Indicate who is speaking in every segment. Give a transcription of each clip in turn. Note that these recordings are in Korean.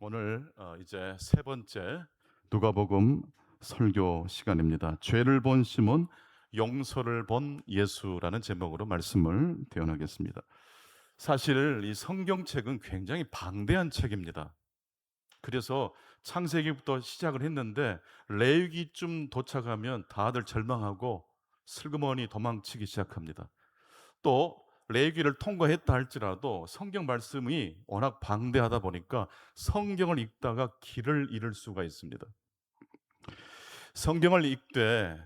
Speaker 1: 오늘 이제 세 번째 누가복음 설교 시간입니다. 죄를 본 시몬, 용서를 본 예수라는 제목으로 말씀을 대언하겠습니다. 사실 이 성경책은 굉장히 방대한 책입니다. 그래서 창세기부터 시작을 했는데 레위기쯤 도착하면 다들 절망하고 슬그머니 도망치기 시작합니다. 또 레위기를 통과했다 할지라도 성경 말씀이 워낙 방대하다 보니까 성경을 읽다가 길을 잃을 수가 있습니다. 성경을 읽되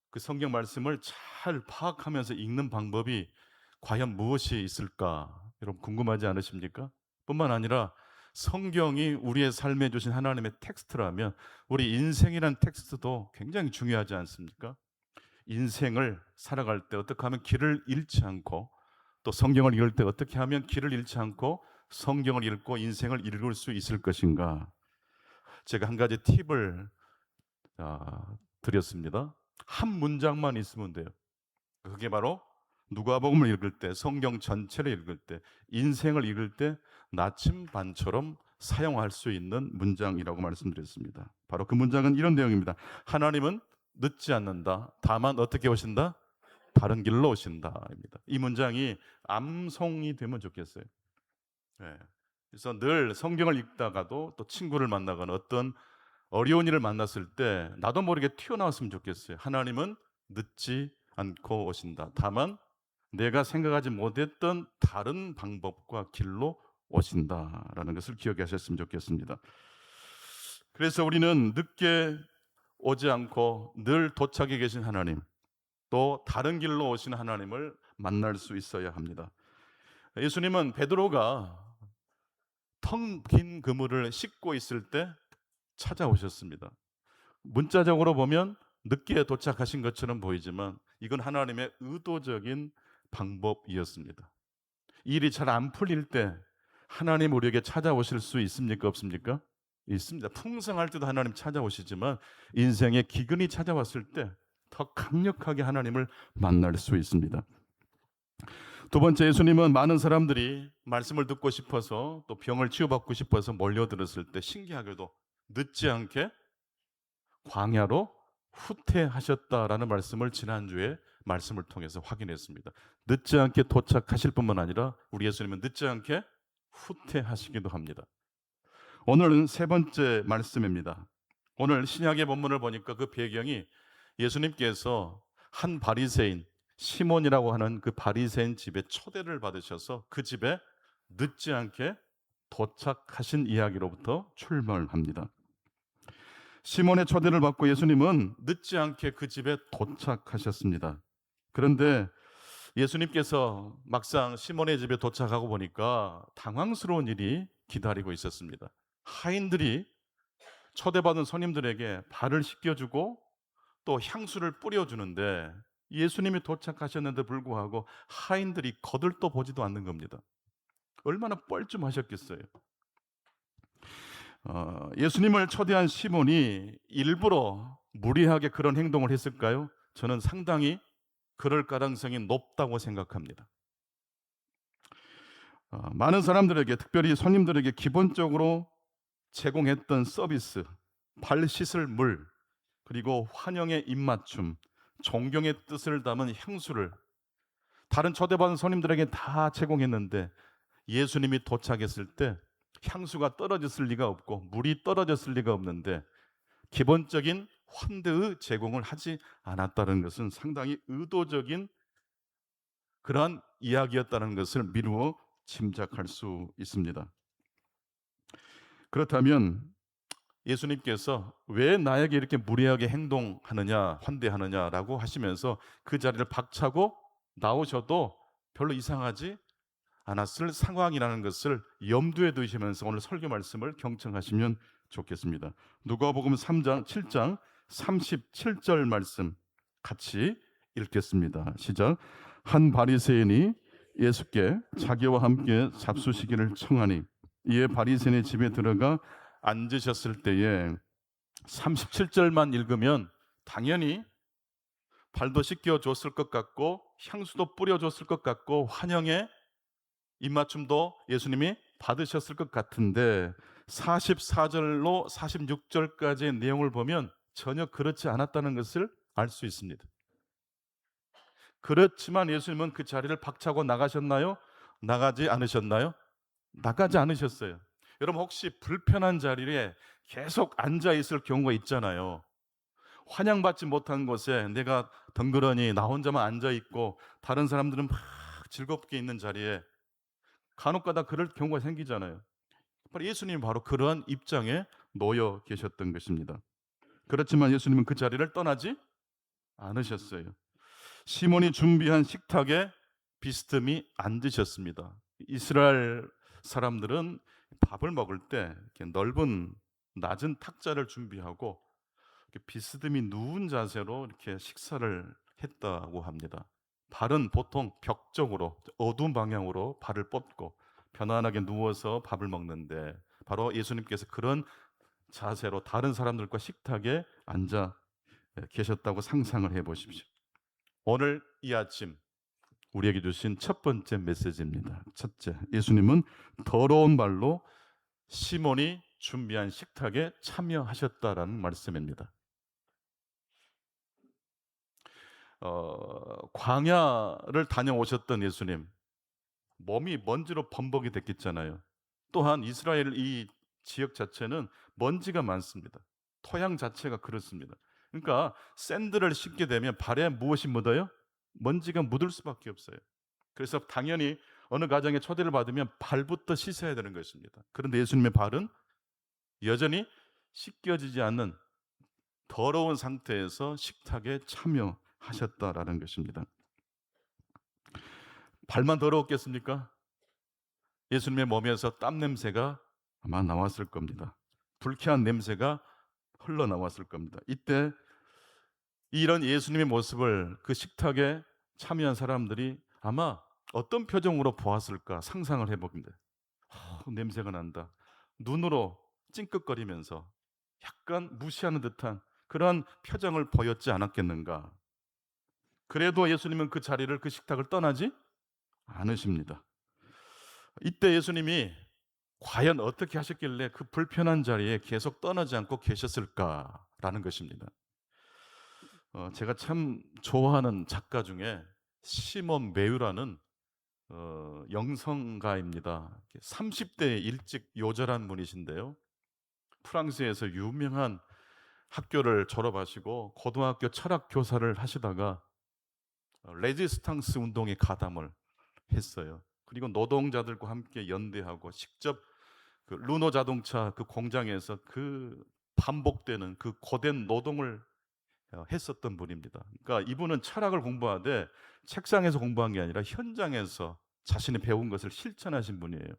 Speaker 1: 그 성경 말씀을 잘 파악하면서 읽는 방법이 과연 무엇이 있을까? 여러분 궁금하지 않으십니까? 뿐만 아니라 성경이 우리의 삶에 주신 하나님의 텍스트라면 우리 인생이란 텍스트도 굉장히 중요하지 않습니까? 인생을 살아갈 때 어떻게 하면 길을 잃지 않고 또 성경을 읽을 때 어떻게 하면 길을 잃지 않고 성경을 읽고 인생을 읽을 수 있을 것인가? 제가 한 가지 팁을 드렸습니다. 한 문장만 있으면 돼요. 그게 바로 누가복음을 읽을 때, 성경 전체를 읽을 때, 인생을 읽을 때 나침반처럼 사용할 수 있는 문장이라고 말씀드렸습니다. 바로 그 문장은 이런 내용입니다. 하나님은 늦지 않는다. 다만 어떻게 오신다? 다른 길로 오신다입니다. 이 문장이 암송이 되면 좋겠어요. 네. 그래서 늘 성경을 읽다가도 또 친구를 만나거나 어떤 어려운 일을 만났을 때 나도 모르게 튀어나왔으면 좋겠어요. 하나님은 늦지 않고 오신다. 다만 내가 생각하지 못했던 다른 방법과 길로 오신다라는 것을 기억하셨으면 좋겠습니다. 그래서 우리는 늦게 오지 않고 늘 도착해 계신 하나님, 또 다른 길로 오신 하나님을 만날 수 있어야 합니다. 예수님은 베드로가 텅 빈 그물을 씻고 있을 때 찾아오셨습니다. 문자적으로 보면 늦게 도착하신 것처럼 보이지만 이건 하나님의 의도적인 방법이었습니다. 일이 잘 안 풀릴 때 하나님 우리에게 찾아오실 수 있습니까? 없습니까? 있습니다. 풍성할 때도 하나님 찾아오시지만 인생의 기근이 찾아왔을 때 더 강력하게 하나님을 만날 수 있습니다. 두 번째, 예수님은 많은 사람들이 말씀을 듣고 싶어서 또 병을 치유받고 싶어서 몰려들었을 때 신기하게도 늦지 않게 광야로 후퇴하셨다라는 말씀을 지난주에 말씀을 통해서 확인했습니다. 늦지 않게 도착하실 뿐만 아니라 우리 예수님은 늦지 않게 후퇴하시기도 합니다. 오늘은 세 번째 말씀입니다. 오늘 신약의 본문을 보니까 그 배경이 예수님께서 한 바리새인 시몬이라고 하는 그 바리새인 집에 초대를 받으셔서 그 집에 늦지 않게 도착하신 이야기로부터 출발합니다. 시몬의 초대를 받고 예수님은 늦지 않게 그 집에 도착하셨습니다. 그런데 예수님께서 막상 시몬의 집에 도착하고 보니까 당황스러운 일이 기다리고 있었습니다. 하인들이 초대받은 손님들에게 발을 씻겨주고 또 향수를 뿌려주는데 예수님이 도착하셨는데 불구하고 하인들이 거들떠 보지도 않는 겁니다. 얼마나 뻘쭘하셨겠어요. 예수님을 초대한 시몬이 일부러 무리하게 그런 행동을 했을까요? 저는 상당히 그럴 가능성이 높다고 생각합니다. 많은 사람들에게, 특별히 손님들에게 기본적으로 제공했던 서비스, 발 씻을 물, 그리고 환영의 입맞춤, 존경의 뜻을 담은 향수를 다른 초대받은 손님들에게 다 제공했는데 예수님이 도착했을 때 향수가 떨어졌을 리가 없고 물이 떨어졌을 리가 없는데 기본적인 환대의 제공을 하지 않았다는 것은 상당히 의도적인 그러한 이야기였다는 것을 미루어 짐작할 수 있습니다. 그렇다면 예수님께서 왜 나에게 이렇게 무례하게 행동하느냐, 환대하느냐라고 하시면서 그 자리를 박차고 나오셔도 별로 이상하지 않았을 상황이라는 것을 염두에 두시면서 오늘 설교 말씀을 경청하시면 좋겠습니다. 누가복음 3장 7장 37절 말씀 같이 읽겠습니다. 시작. 한 바리새인이 예수께 자기와 함께 잡수시기를 청하니 이에 바리새인의 집에 들어가 앉으셨을 때에 37절만 읽으면 당연히 발도 씻겨줬을 것 같고 향수도 뿌려줬을 것 같고 환영의 입맞춤도 예수님이 받으셨을 것 같은데 44절로 46절까지의 내용을 보면 전혀 그렇지 않았다는 것을 알 수 있습니다. 그렇지만 예수님은 그 자리를 박차고 나가셨나요? 나가지 않으셨나요? 나가지 않으셨어요. 여러분 혹시 불편한 자리에 계속 앉아 있을 경우가 있잖아요. 환영받지 못한 곳에 내가 덩그러니 나 혼자만 앉아 있고 다른 사람들은 막 즐겁게 있는 자리에 간혹가다 그럴 경우가 생기잖아요. 예수님이 바로 그러한 입장에 놓여 계셨던 것입니다. 그렇지만 예수님은 그 자리를 떠나지 않으셨어요. 시몬이 준비한 식탁에 비스듬히 앉으셨습니다. 이스라엘 사람들은 밥을 먹을 때 이렇게 넓은 낮은 탁자를 준비하고 이렇게 비스듬히 누운 자세로 이렇게 식사를 했다고 합니다. 발은 보통 벽쪽으로 어두운 방향으로 발을 뻗고 편안하게 누워서 밥을 먹는데 바로 예수님께서 그런 자세로 다른 사람들과 식탁에 앉아 계셨다고 상상을 해 보십시오. 오늘 이 아침 우리에게 주신 첫 번째 메시지입니다. 첫째, 예수님은 더러운 발로 시몬이 준비한 식탁에 참여하셨다라는 말씀입니다. 광야를 다녀오셨던 예수님, 몸이 먼지로 범벅이 됐겠잖아요. 또한 이스라엘 이 지역 자체는 먼지가 많습니다. 토양 자체가 그렇습니다. 그러니까 샌들을 신게 되면 발에 무엇이 묻어요? 먼지가 묻을 수밖에 없어요. 그래서 당연히 어느 가정에 초대를 받으면 발부터 씻어야 되는 것입니다. 그런데 예수님의 발은 여전히 씻겨지지 않는 더러운 상태에서 식탁에 참여하셨다라는 것입니다. 발만 더러웠겠습니까? 예수님의 몸에서 땀 냄새가 아마 나왔을 겁니다. 불쾌한 냄새가 흘러나왔을 겁니다. 이때 이런 예수님의 모습을 그 식탁에 참여한 사람들이 아마 어떤 표정으로 보았을까 상상을 해봅니다. 냄새가 난다. 눈으로 찡긋거리면서 약간 무시하는 듯한 그런 표정을 보였지 않았겠는가. 그래도 예수님은 그 자리를, 그 식탁을 떠나지 않으십니다. 이때 예수님이 과연 어떻게 하셨길래 그 불편한 자리에 계속 떠나지 않고 계셨을까라는 것입니다. 제가 참 좋아하는 작가 중에 시몬 메유라는 영성가입니다. 30대에 일찍 요절한 분이신데요. 프랑스에서 유명한 학교를 졸업하시고 고등학교 철학 교사를 하시다가 레지스탕스 운동에 가담을 했어요. 그리고 노동자들과 함께 연대하고 직접 그 르노 자동차 그 공장에서 그 반복되는 그 고된 노동을 했었던 분입니다. 그러니까 이분은 철학을 공부하되 책상에서 공부한 게 아니라 현장에서 자신이 배운 것을 실천하신 분이에요.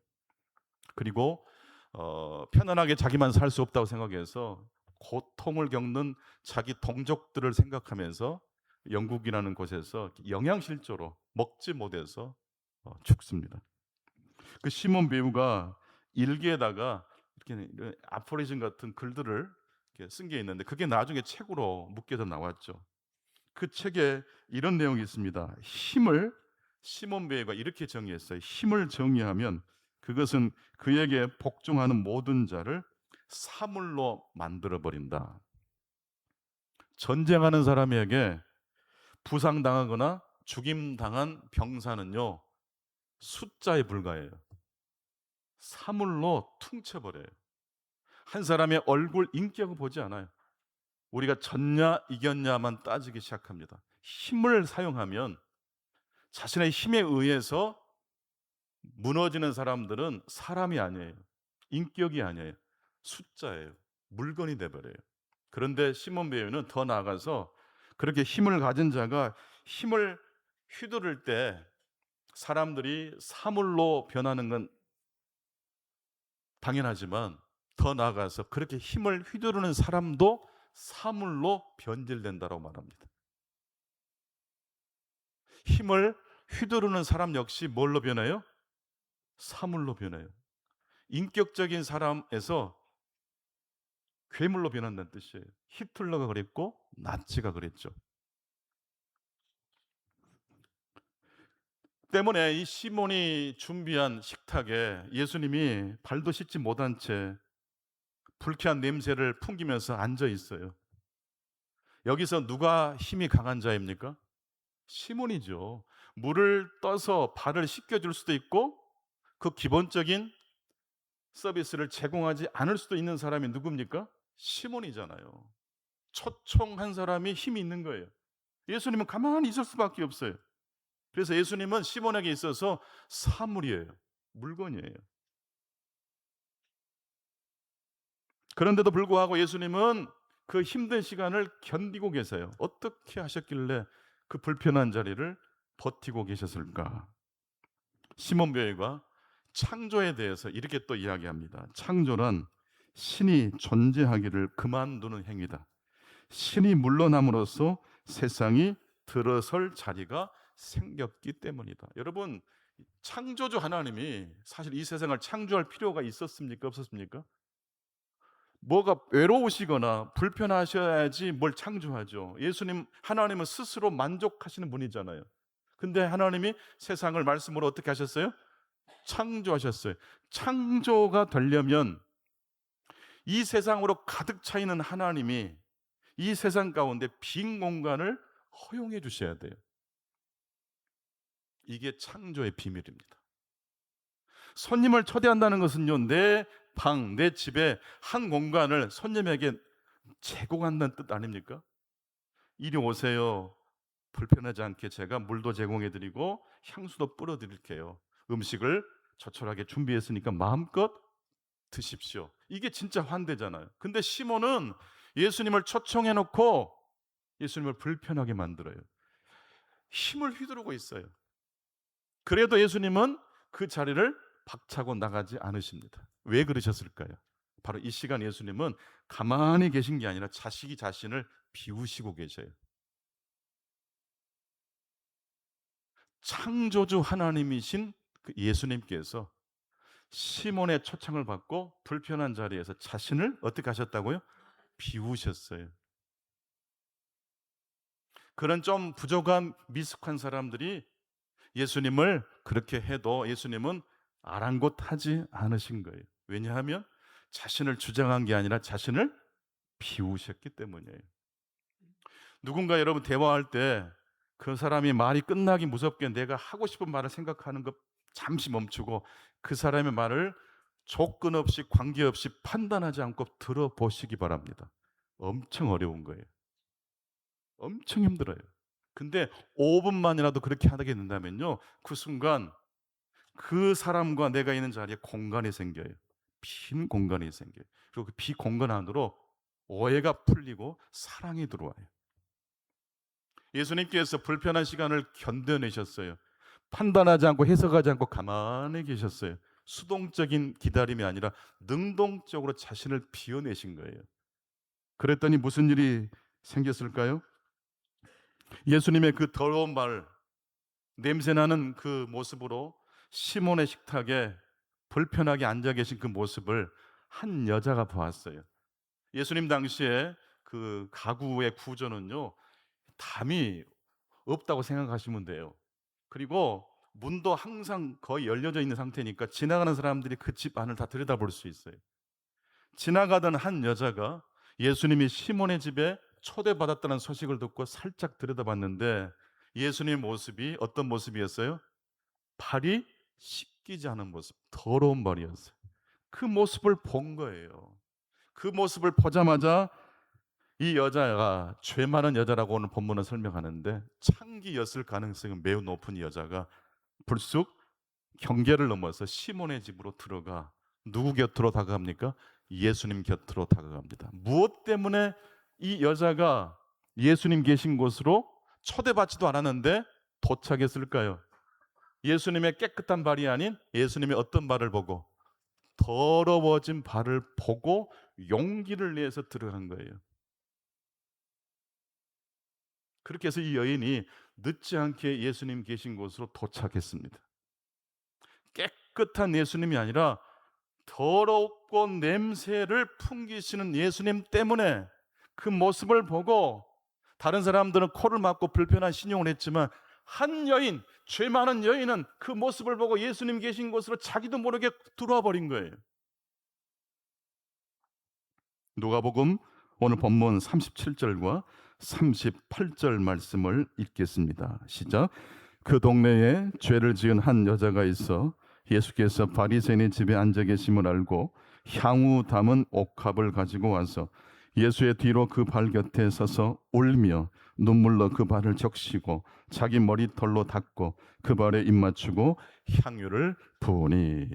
Speaker 1: 그리고 편안하게 자기만 살 수 없다고 생각해서 고통을 겪는 자기 동족들을 생각하면서 영국이라는 곳에서 영양실조로 먹지 못해서 죽습니다. 그 시몬 배우가 일기에다가 이렇게 아포리즘 같은 글들을 쓴 게 있는데 그게 나중에 책으로 묶여서 나왔죠. 그 책에 이런 내용이 있습니다. 힘을 시몬 베이가 이렇게 정의했어요. 힘을 정의하면 그것은 그에게 복종하는 모든 자를 사물로 만들어 버린다. 전쟁하는 사람에게 부상당하거나 죽임당한 병사는요 숫자에 불과해요. 사물로 퉁쳐버려요. 한 사람의 얼굴 인격을 보지 않아요. 우리가 졌냐 이겼냐만 따지기 시작합니다. 힘을 사용하면 자신의 힘에 의해서 무너지는 사람들은 사람이 아니에요. 인격이 아니에요. 숫자예요. 물건이 돼버려요. 그런데 시몬 베요는 더 나아가서 그렇게 힘을 가진 자가 힘을 휘두를 때 사람들이 사물로 변하는 건 당연하지만 더 나아가서 그렇게 힘을 휘두르는 사람도 사물로 변질된다고 말합니다. 힘을 휘두르는 사람 역시 뭘로 변해요? 사물로 변해요. 인격적인 사람에서 괴물로 변한다는 뜻이에요. 히틀러가 그랬고 나치가 그랬죠. 때문에 이 시몬이 준비한 식탁에 예수님이 발도 씻지 못한 채 불쾌한 냄새를 풍기면서 앉아 있어요. 여기서 누가 힘이 강한 자입니까? 시몬이죠. 물을 떠서 발을 씻겨줄 수도 있고 그 기본적인 서비스를 제공하지 않을 수도 있는 사람이 누굽니까? 시몬이잖아요. 초청한 사람이 힘이 있는 거예요. 예수님은 가만히 있을 수밖에 없어요. 그래서 예수님은 시몬에게 있어서 사물이에요. 물건이에요. 그런데도 불구하고 예수님은 그 힘든 시간을 견디고 계세요. 어떻게 하셨길래 그 불편한 자리를 버티고 계셨을까? 시몬 벨과 창조에 대해서 이렇게 또 이야기합니다. 창조는 신이 존재하기를 그만두는 행위다. 신이 물러남으로써 세상이 들어설 자리가 생겼기 때문이다. 여러분, 창조주 하나님이 사실 이 세상을 창조할 필요가 있었습니까? 없었습니까? 뭐가 외로우시거나 불편하셔야지 뭘 창조하죠. 예수님, 하나님은 스스로 만족하시는 분이잖아요. 근데 하나님이 세상을 말씀으로 어떻게 하셨어요? 창조하셨어요. 창조가 되려면 이 세상으로 가득 차 있는 하나님이 이 세상 가운데 빈 공간을 허용해 주셔야 돼요. 이게 창조의 비밀입니다. 손님을 초대한다는 것은요, 내 방, 내 집에 한 공간을 손님에게 제공한다는 뜻 아닙니까? 이리 오세요. 불편하지 않게 제가 물도 제공해 드리고 향수도 뿌려 드릴게요. 음식을 조촐하게 준비했으니까 마음껏 드십시오. 이게 진짜 환대잖아요. 근데 시몬은 예수님을 초청해 놓고 예수님을 불편하게 만들어요. 힘을 휘두르고 있어요. 그래도 예수님은 그 자리를 박차고 나가지 않으십니다. 왜 그러셨을까요? 바로 이 시간 예수님은 가만히 계신 게 아니라 자식이 자신을 비우시고 계셔요. 창조주 하나님이신 그 예수님께서 시몬의 초청을 받고 불편한 자리에서 자신을 어떻게 하셨다고요? 비우셨어요. 그런 좀 부족한 미숙한 사람들이 예수님을 그렇게 해도 예수님은 아랑곳하지 않으신 거예요. 왜냐하면 자신을 주장한 게 아니라 자신을 비우셨기 때문이에요. 누군가 여러분 대화할 때 그 사람이 말이 끝나기 무섭게 내가 하고 싶은 말을 생각하는 것 잠시 멈추고 그 사람의 말을 조건 없이 관계없이 판단하지 않고 들어보시기 바랍니다. 엄청 어려운 거예요. 엄청 힘들어요. 근데 5분만이라도 그렇게 하게 된다면요, 그 순간 그 사람과 내가 있는 자리에 공간이 생겨요. 빈 공간이 생겨요. 그리고 그 비공간 안으로 오해가 풀리고 사랑이 들어와요. 예수님께서 불편한 시간을 견뎌내셨어요. 판단하지 않고 해석하지 않고 가만히 계셨어요. 수동적인 기다림이 아니라 능동적으로 자신을 비워내신 거예요. 그랬더니 무슨 일이 생겼을까요? 예수님의 그 더러운 말, 냄새나는 그 모습으로 시몬의 식탁에 불편하게 앉아 계신 그 모습을 한 여자가 보았어요. 예수님 당시에 그 가구의 구조는요, 담이 없다고 생각하시면 돼요. 그리고 문도 항상 거의 열려져 있는 상태니까 지나가는 사람들이 그 집 안을 다 들여다볼 수 있어요. 지나가던 한 여자가 예수님이 시몬의 집에 초대받았다는 소식을 듣고 살짝 들여다봤는데 예수님의 모습이 어떤 모습이었어요? 발이 씻기지 않은 모습, 더러운 발이었어요. 그 모습을 본 거예요. 그 모습을 보자마자 이 여자가 죄 많은 여자라고 오늘 본문은 설명하는데 창기였을 가능성이 매우 높은 이 여자가 불쑥 경계를 넘어서 시몬의 집으로 들어가 누구 곁으로 다가갑니까? 예수님 곁으로 다가갑니다. 무엇 때문에 이 여자가 예수님 계신 곳으로 초대받지도 않았는데 도착했을까요? 예수님의 깨끗한 발이 아닌 예수님의 어떤 발을 보고? 더러워진 발을 보고 용기를 내서 들어간 거예요. 그렇게 해서 이 여인이 늦지 않게 예수님 계신 곳으로 도착했습니다. 깨끗한 예수님이 아니라 더럽고 냄새를 풍기시는 예수님 때문에 그 모습을 보고 다른 사람들은 코를 막고 불편한 신용을 했지만 한 여인, 죄 많은 여인은 그 모습을 보고 예수님 계신 곳으로 자기도 모르게 들어와 버린 거예요. 누가복음 오늘 본문 37절과 38절 말씀을 읽겠습니다. 시작. 그 동네에 죄를 지은 한 여자가 있어 예수께서 바리새인의 집에 앉아 계심을 알고 향후 담은 옥합을 가지고 와서 예수의 뒤로 그 발 곁에 서서 울며 눈물로 그 발을 적시고 자기 머리털로 닦고 그 발에 입 맞추고 향유를 부으니.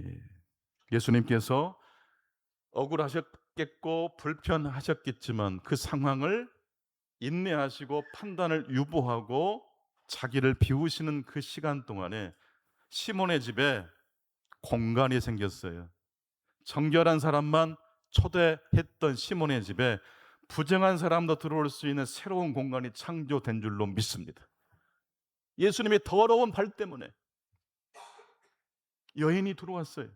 Speaker 1: 예수님께서 억울하셨겠고 불편하셨겠지만 그 상황을 인내하시고 판단을 유보하고 자기를 비우시는 그 시간 동안에 시몬의 집에 공간이 생겼어요. 정결한 사람만 초대했던 시몬의 집에 부정한 사람도 들어올 수 있는 새로운 공간이 창조된 줄로 믿습니다. 예수님의 더러운 발 때문에 여인이 들어왔어요.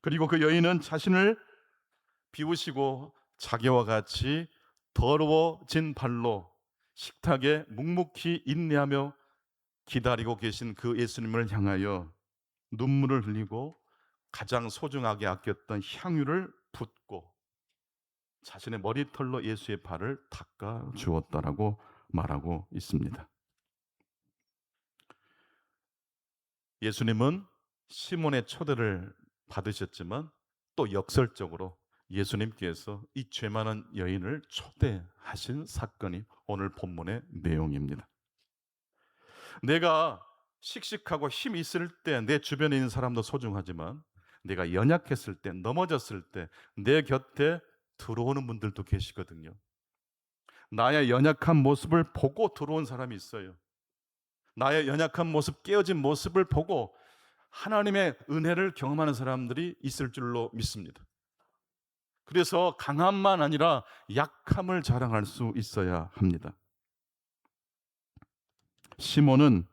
Speaker 1: 그리고 그 여인은 자신을 비우시고 자기와 같이 더러워진 발로 식탁에 묵묵히 인내하며 기다리고 계신 그 예수님을 향하여 눈물을 흘리고 가장 소중하게 아꼈던 향유를 붓고 자신의 머리털로 예수의 발을 닦아 주었다라고 말하고 있습니다. 예수님은 시몬의 초대를 받으셨지만 또 역설적으로 예수님께서 이 죄 많은 여인을 초대하신 사건이 오늘 본문의 내용입니다. 내가 씩씩하고 힘이 있을 때 내 주변에 있는 사람도 소중하지만 내가 연약했을 때, 넘어졌을 때 내 곁에 들어오는 분들도 계시거든요. 나의 연약한 모습을 보고 들어온 사람이 있어요. 나의 연약한 모습, 깨어진 모습을 보고 하나님의 은혜를 경험하는 사람들이 있을 줄로 믿습니다. 그래서 강함만 아니라 약함을 자랑할 수 있어야 합니다. 시몬은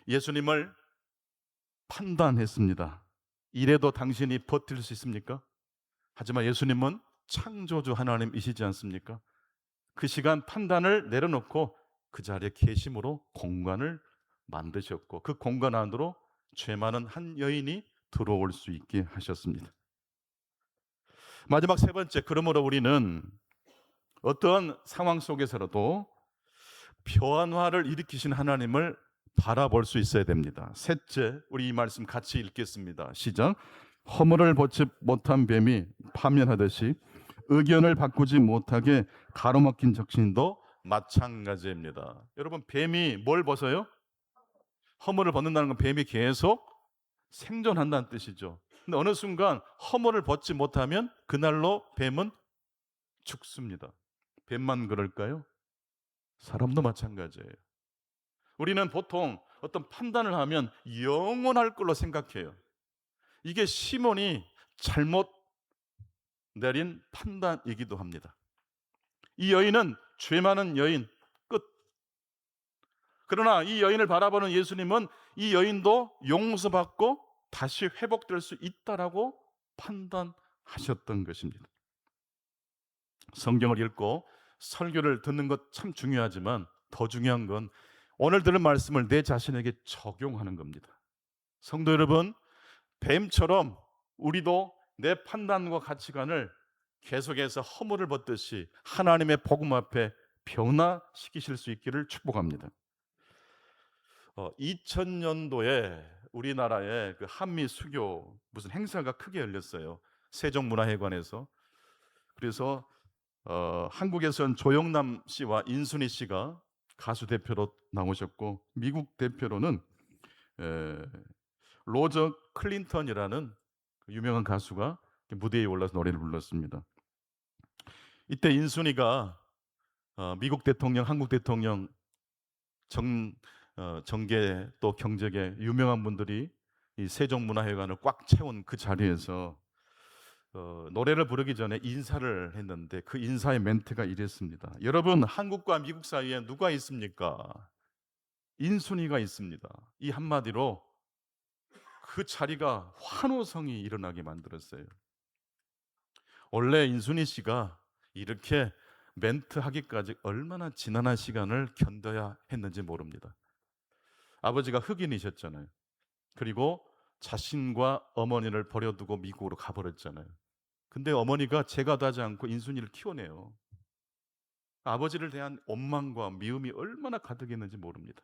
Speaker 1: 예수님을 판단했습니다. 이래도 당신이 버틸 수 있습니까? 하지만 예수님은 창조주 하나님이시지 않습니까? 그 시간 판단을 내려놓고 그 자리에 계심으로 공간을 만드셨고 그 공간 안으로 죄 많은 한 여인이 들어올 수 있게 하셨습니다. 마지막 세 번째, 그러므로 우리는 어떤 상황 속에서라도 변화를 일으키신 하나님을 바라볼 수 있어야 됩니다. 셋째, 우리 이 말씀 같이 읽겠습니다. 시작. 허물을 벗지 못한 뱀이 파면하듯이 의견을 바꾸지 못하게 가로막힌 적신도 마찬가지입니다. 여러분, 뱀이 뭘 벗어요? 허물을 벗는다는 건 뱀이 계속 생존한다는 뜻이죠. 근데 어느 순간 허물을 벗지 못하면 그날로 뱀은 죽습니다. 뱀만 그럴까요? 사람도 마찬가지예요. 우리는 보통 어떤 판단을 하면 영원할 걸로 생각해요. 이게 시몬이 잘못 내린 판단이기도 합니다. 이 여인은 죄 많은 여인, 끝. 그러나 이 여인을 바라보는 예수님은 이 여인도 용서받고 다시 회복될 수 있다라고 판단하셨던 것입니다. 성경을 읽고 설교를 듣는 것 참 중요하지만 더 중요한 건 오늘 들은 말씀을 내 자신에게 적용하는 겁니다. 성도 여러분, 뱀처럼 우리도 내 판단과 가치관을 계속해서 허물을 벗듯이 하나님의 복음 앞에 변화시키실 수 있기를 축복합니다. 2000년도에 우리나라에 그 한미 수교 무슨 행사가 크게 열렸어요. 세종문화회관에서. 그래서 한국에선 조영남 씨와 인순이 씨가 가수 대표로 나오셨고 미국 대표로는 로저 클린턴이라는 유명한 가수가 무대에 올라서 노래를 불렀습니다. 이때 인순이가 미국 대통령, 한국 대통령, 정계 또 경제계 유명한 분들이 이 세종문화회관을 꽉 채운 그 자리에서 노래를 부르기 전에 인사를 했는데 그 인사의 멘트가 이랬습니다. 여러분, 한국과 미국 사이에 누가 있습니까? 인순이가 있습니다. 이 한마디로 그 자리가 환호성이 일어나게 만들었어요. 원래 인순이 씨가 이렇게 멘트하기까지 얼마나 지난한 시간을 견뎌야 했는지 모릅니다. 아버지가 흑인이셨잖아요. 그리고 자신과 어머니를 버려두고 미국으로 가버렸잖아요. 근데 어머니가 제가도 하지 않고 인순이를 키워내요. 아버지를 대한 원망과 미움이 얼마나 가득했는지 모릅니다.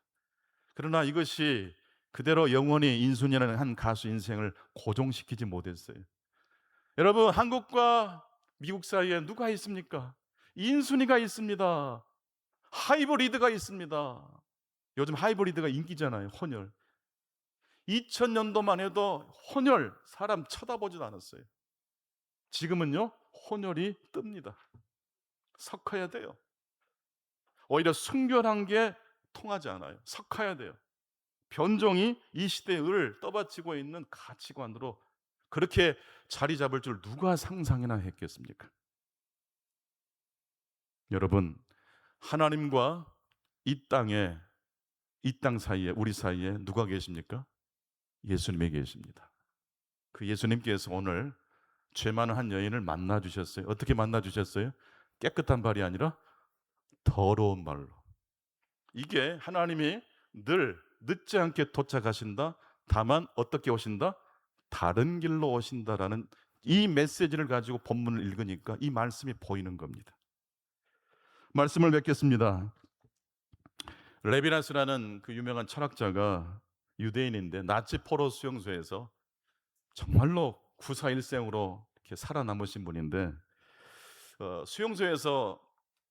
Speaker 1: 그러나 이것이 그대로 영원히 인순이라는 한 가수 인생을 고정시키지 못했어요. 여러분, 한국과 미국 사이에 누가 있습니까? 인순이가 있습니다. 하이브리드가 있습니다. 요즘 하이브리드가 인기잖아요. 혼혈. 2000년도만 해도 혼혈 사람 쳐다보지도 않았어요. 지금은요, 혼혈이 뜹니다. 섞어야 돼요. 오히려 순결한 게 통하지 않아요. 섞어야 돼요. 변종이 이 시대를 떠받치고 있는 가치관으로 그렇게 자리 잡을 줄 누가 상상이나 했겠습니까? 여러분, 하나님과 이 땅에, 이 땅 사이에, 우리 사이에 누가 계십니까? 예수님이 계십니다. 그 예수님께서 오늘 죄 많은 한 여인을 만나 주셨어요. 어떻게 만나 주셨어요? 깨끗한 발이 아니라 더러운 발로. 이게 하나님이 늘 늦지 않게 도착하신다. 다만 어떻게 오신다? 다른 길로 오신다라는 이 메시지를 가지고 본문을 읽으니까 이 말씀이 보이는 겁니다. 말씀을 뵙겠습니다. 레비나스라는 그 유명한 철학자가 유대인인데 나치 포로 수용소에서 정말로 구사일생으로 이렇게 살아남으신 분인데 수용소에서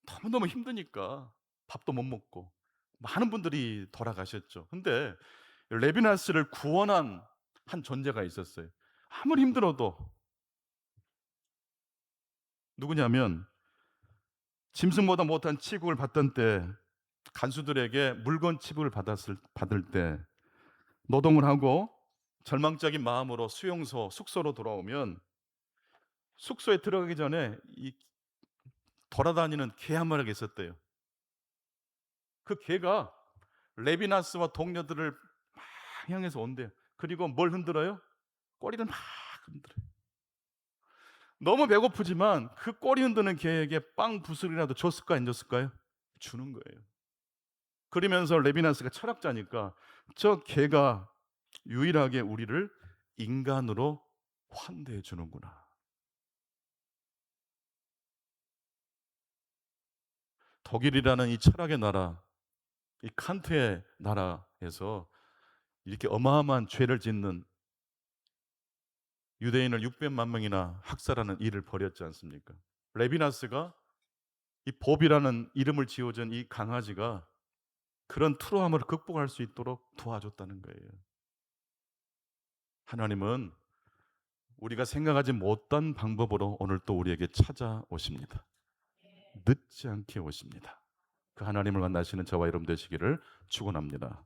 Speaker 1: 너무너무 힘드니까 밥도 못 먹고 많은 분들이 돌아가셨죠. 근데 레비나스를 구원한 한 존재가 있었어요. 아무리 힘들어도. 누구냐면 짐승보다 못한 취급을 받던 때, 간수들에게 물건 취급을 받을 때 노동을 하고 절망적인 마음으로 숙소로 돌아오면 숙소에 들어가기 전에 이 돌아다니는 개 한 마리가 있었대요. 그 개가 레비나스와 동료들을 막 향해서 온대요. 그리고 뭘 흔들어요? 꼬리를 막 흔들어요. 너무 배고프지만 그 꼬리 흔드는 개에게 빵 부스이라도 줬을까 안 줬을까요? 주는 거예요. 그러면서 레비나스가 철학자니까 저 개가 유일하게 우리를 인간으로 환대해 주는구나. 독일이라는 이 철학의 나라, 이 칸트의 나라에서 이렇게 어마어마한 죄를 짓는 유대인을 600만 명이나 학살하는 일을 벌였지 않습니까? 레비나스가 이 법이라는 이름을 지어준 이 강아지가 그런 트라우마를 극복할 수 있도록 도와줬다는 거예요. 하나님은 우리가 생각하지 못한 방법으로 오늘 또 우리에게 찾아오십니다. 늦지 않게 오십니다. 그 하나님을 만나시는 저와 여러분 되시기를 축원합니다.